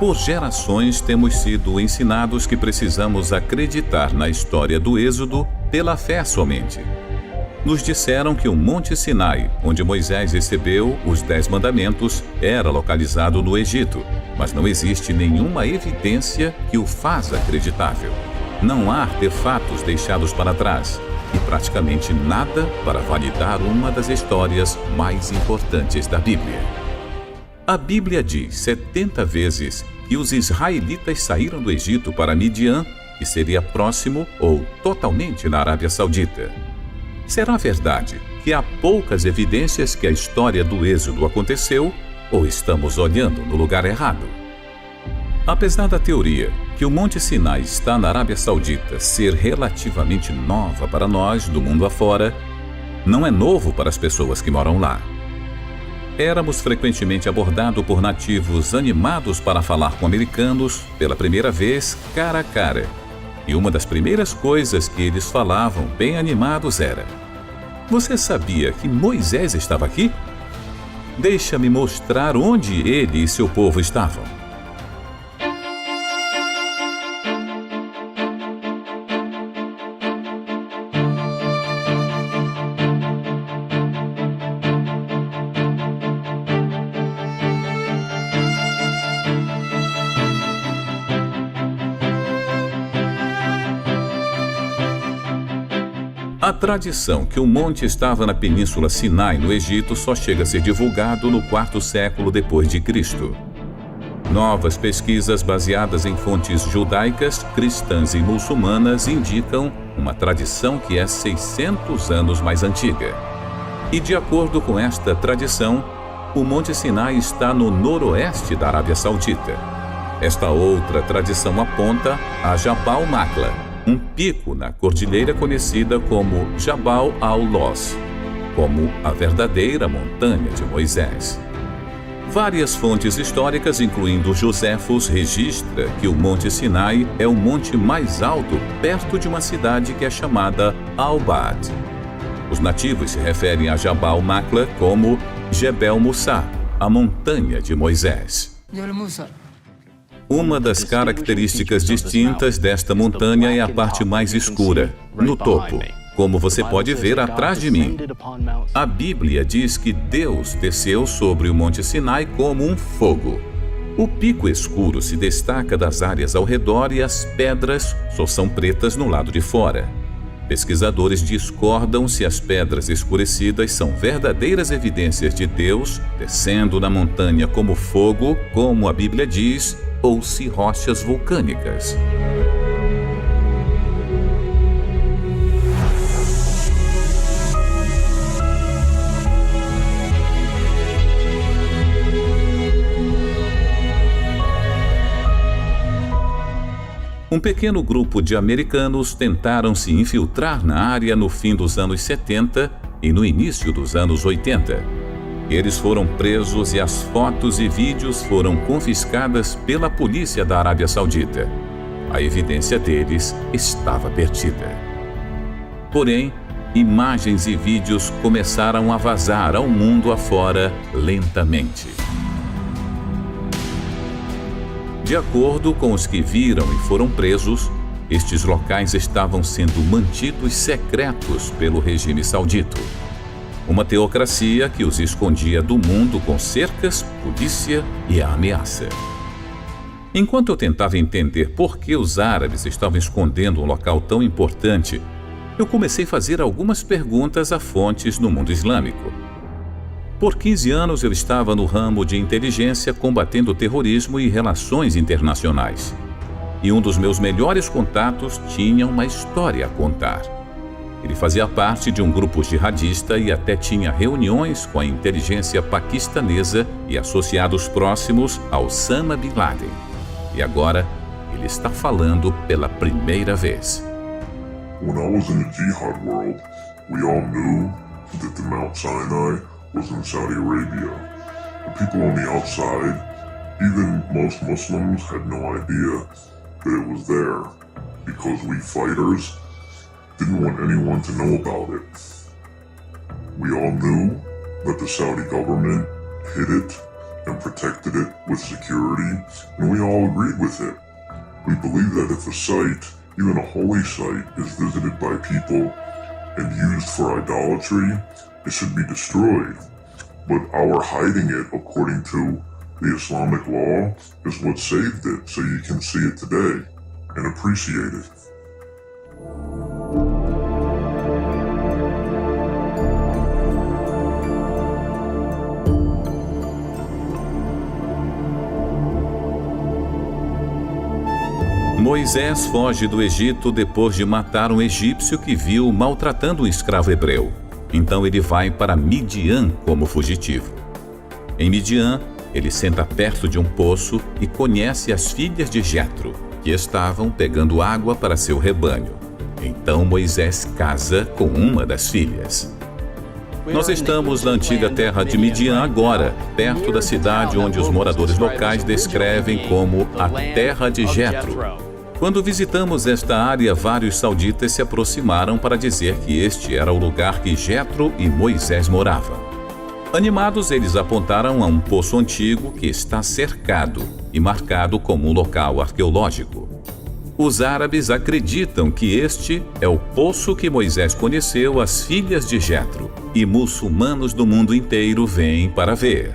Por gerações temos sido ensinados que precisamos acreditar na história do Êxodo pela fé somente. Nos disseram que o Monte Sinai, onde Moisés recebeu os 10 mandamentos, era localizado no Egito, mas não existe nenhuma evidência que o faça acreditável. Não há artefatos deixados para trás e praticamente nada para validar uma das histórias mais importantes da Bíblia. A Bíblia diz 70 vezes que os israelitas saíram do Egito para Midian, que seria próximo ou totalmente na Arábia Saudita. Será verdade que há poucas evidências que a história do Êxodo aconteceu ou estamos olhando no lugar errado? Apesar da teoria que o Monte Sinai está na Arábia Saudita ser relativamente nova para nós do mundo afora, não é novo para as pessoas que moram lá. Éramos frequentemente abordados por nativos animados para falar com americanos pela primeira vez cara a cara. E uma das primeiras coisas que eles falavam bem animados era: "Você sabia que Moisés estava aqui? Deixa-me mostrar onde ele e seu povo estavam." A tradição que o monte estava na Península Sinai, no Egito, só chega a ser divulgado no 4º século depois de Cristo. Novas pesquisas baseadas em fontes judaicas, cristãs e muçulmanas indicam uma tradição que é 600 anos mais antiga. E de acordo com esta tradição, o Monte Sinai está no noroeste da Arábia Saudita. Esta outra tradição aponta a Jabal Maqla, um pico na cordilheira conhecida como Jabal al-Los, como a verdadeira montanha de Moisés. Várias fontes históricas, incluindo Joséfos, registra que o Monte Sinai é o monte mais alto perto de uma cidade que é chamada Al-Bad. Os nativos se referem a Jabal Maqla como Jebel Musa, a montanha de Moisés. Uma das características distintas desta montanha é a parte mais escura, no topo, como você pode ver atrás de mim. A Bíblia diz que Deus desceu sobre o Monte Sinai como um fogo. O pico escuro se destaca das áreas ao redor e as pedras só são pretas no lado de fora. Pesquisadores discordam se as pedras escurecidas são verdadeiras evidências de Deus descendo na montanha como fogo, como a Bíblia diz, ou se rochas vulcânicas. Um pequeno grupo de americanos tentaram se infiltrar na área no fim dos anos 70 e no início dos anos 80. Eles foram presos e as fotos e vídeos foram confiscadas pela polícia da Arábia Saudita. A evidência deles estava perdida. Porém, imagens e vídeos começaram a vazar ao mundo afora lentamente. De acordo com os que viram e foram presos, estes locais estavam sendo mantidos secretos pelo regime saudita. Uma teocracia que os escondia do mundo com cercas, polícia e a ameaça. Enquanto eu tentava entender por que os árabes estavam escondendo um local tão importante, eu comecei a fazer algumas perguntas a fontes no mundo islâmico. Por 15 anos eu estava no ramo de inteligência combatendo terrorismo e relações internacionais. E um dos meus melhores contatos tinha uma história a contar. Ele fazia parte de um grupo jihadista e até tinha reuniões com a inteligência paquistanesa e associados próximos a Osama Bin Laden. E agora, ele está falando pela primeira vez. When I was in the jihad world, we all knew that the Mount Sinai was in Saudi Arabia. The people on the outside, even most Muslims, had no idea that it was there, because we fighters didn't want anyone to know about it. We all knew that the Saudi government hid it and protected it with security, and we all agreed with it. We believe that if a site, even a holy site, is visited by people and used for idolatry, it should be destroyed. But our hiding it, according to the Islamic law, is what saved it, so you can see it today and appreciate it. Moisés foge do Egito depois de matar um egípcio que viu maltratando um escravo hebreu. Então ele vai para Midian como fugitivo. Em Midian, ele senta perto de um poço e conhece as filhas de Jetro, que estavam pegando água para seu rebanho. Então Moisés casa com uma das filhas. Nós estamos na antiga terra de Midian agora, perto da cidade onde os moradores locais descrevem como a terra de Jetro. Quando visitamos esta área, vários sauditas se aproximaram para dizer que este era o lugar que Jetro e Moisés moravam. Animados, eles apontaram a um poço antigo que está cercado e marcado como um local arqueológico. Os árabes acreditam que este é o poço que Moisés conheceu as filhas de Jetro, e muçulmanos do mundo inteiro vêm para ver.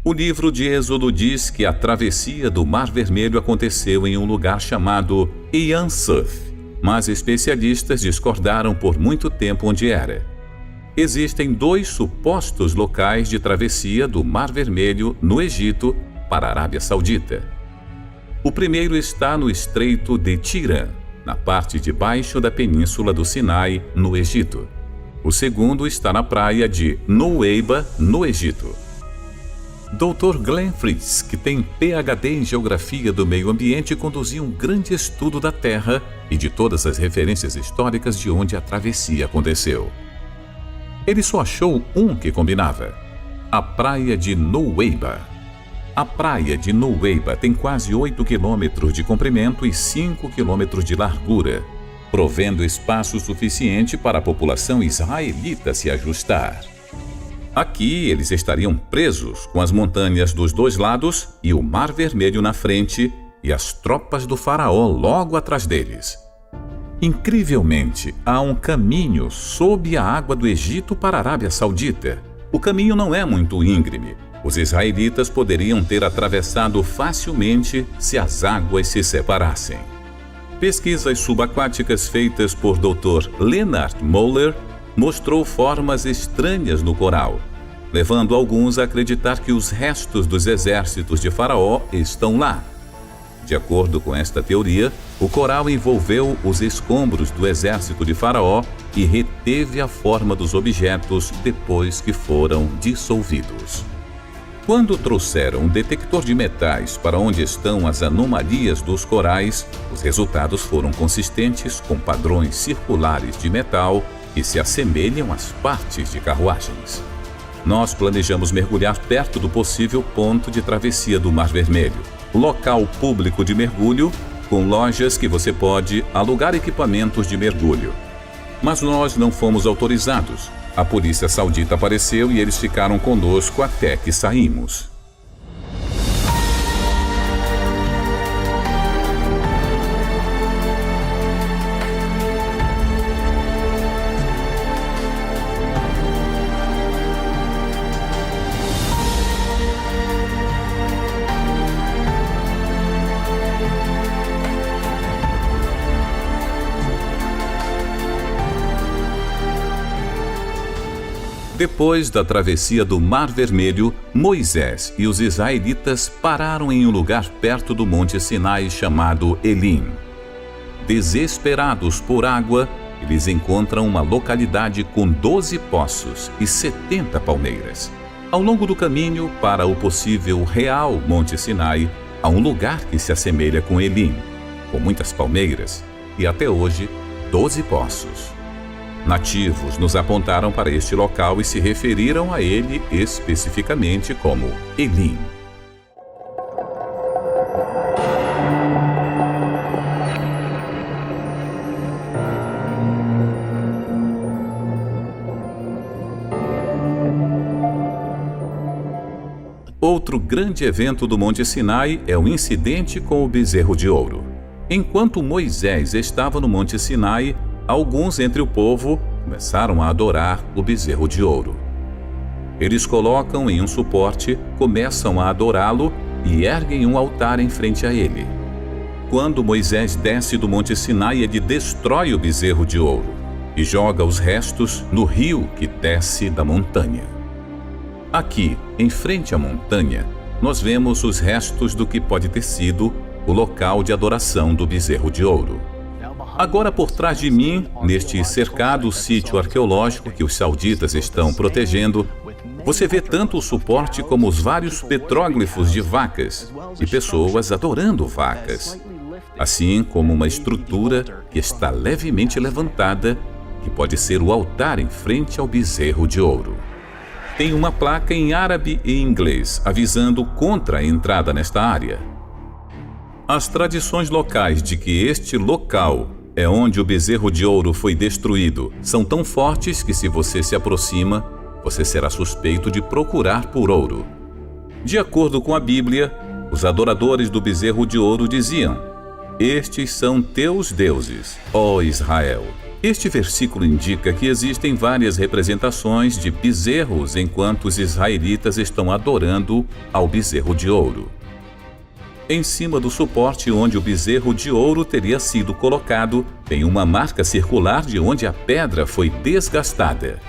O livro de Êxodo diz que a travessia do Mar Vermelho aconteceu em um lugar chamado Ian Suf, mas especialistas discordaram por muito tempo onde era. Existem 2 supostos locais de travessia do Mar Vermelho no Egito para a Arábia Saudita. O primeiro está no Estreito de Tirã, na parte de baixo da Península do Sinai, no Egito. O segundo está na praia de Nuweiba, no Egito. Dr. Glenn Fritz, que tem PhD em Geografia do Meio Ambiente, conduziu um grande estudo da Terra e de todas as referências históricas de onde a travessia aconteceu. Ele só achou um que combinava: a praia de Nuweiba. A praia de Nuweiba tem quase 8 quilômetros de comprimento e 5 quilômetros de largura, provendo espaço suficiente para a população israelita se ajustar. Aqui eles estariam presos com as montanhas dos 2 lados e o Mar Vermelho na frente e as tropas do faraó logo atrás deles. Incrivelmente, há um caminho sob a água do Egito para a Arábia Saudita. O caminho não é muito íngreme. Os israelitas poderiam ter atravessado facilmente se as águas se separassem. Pesquisas subaquáticas feitas por Dr. Leonard Moller mostrou formas estranhas no coral, levando alguns a acreditar que os restos dos exércitos de Faraó estão lá. De acordo com esta teoria, o coral envolveu os escombros do exército de Faraó e reteve a forma dos objetos depois que foram dissolvidos. Quando trouxeram um detector de metais para onde estão as anomalias dos corais, os resultados foram consistentes com padrões circulares de metal que se assemelham às partes de carruagens. Nós planejamos mergulhar perto do possível ponto de travessia do Mar Vermelho, local público de mergulho, com lojas que você pode alugar equipamentos de mergulho. Mas nós não fomos autorizados. A polícia saudita apareceu e eles ficaram conosco até que saímos. Depois da travessia do Mar Vermelho, Moisés e os israelitas pararam em um lugar perto do Monte Sinai chamado Elim. Desesperados por água, eles encontram uma localidade com 12 poços e 70 palmeiras. Ao longo do caminho para o possível real Monte Sinai, há um lugar que se assemelha com Elim, com muitas palmeiras e até hoje 12 poços. Nativos nos apontaram para este local e se referiram a ele especificamente como Elim. Outro grande evento do Monte Sinai é o incidente com o bezerro de ouro. Enquanto Moisés estava no Monte Sinai, alguns entre o povo começaram a adorar o bezerro de ouro. Eles colocam em um suporte, começam a adorá-lo e erguem um altar em frente a ele. Quando Moisés desce do Monte Sinai, ele destrói o bezerro de ouro e joga os restos no rio que desce da montanha. Aqui, em frente à montanha, nós vemos os restos do que pode ter sido o local de adoração do bezerro de ouro. Agora, por trás de mim, neste cercado sítio arqueológico que os sauditas estão protegendo, você vê tanto o suporte como os vários petróglifos de vacas e pessoas adorando vacas, assim como uma estrutura que está levemente levantada, que pode ser o altar em frente ao bezerro de ouro. Tem uma placa em árabe e inglês avisando contra a entrada nesta área. As tradições locais de que este local é onde o bezerro de ouro foi destruído são tão fortes que, se você se aproxima, você será suspeito de procurar por ouro. De acordo com a Bíblia, os adoradores do bezerro de ouro diziam: "Estes são teus deuses, ó Israel." Este versículo indica que existem várias representações de bezerros enquanto os israelitas estão adorando ao bezerro de ouro. Em cima do suporte onde o bezerro de ouro teria sido colocado, tem uma marca circular de onde a pedra foi desgastada.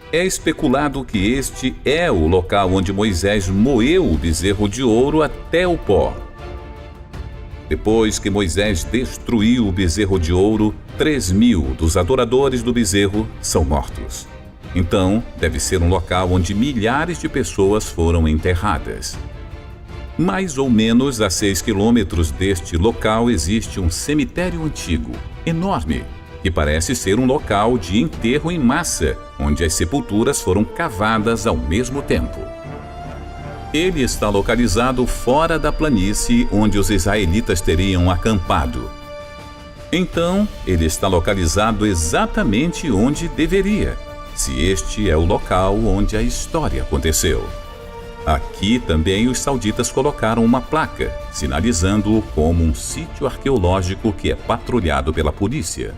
É especulado que este é o local onde Moisés moeu o bezerro de ouro até o pó. Depois que Moisés destruiu o bezerro de ouro, 3.000 dos adoradores do bezerro são mortos. Então, deve ser um local onde milhares de pessoas foram enterradas. Mais ou menos a 6 quilômetros deste local existe um cemitério antigo, enorme, que parece ser um local de enterro em massa, onde as sepulturas foram cavadas ao mesmo tempo. Ele está localizado fora da planície onde os israelitas teriam acampado. Então, ele está localizado exatamente onde deveria, se este é o local onde a história aconteceu. Aqui também os sauditas colocaram uma placa, sinalizando-o como um sítio arqueológico que é patrulhado pela polícia.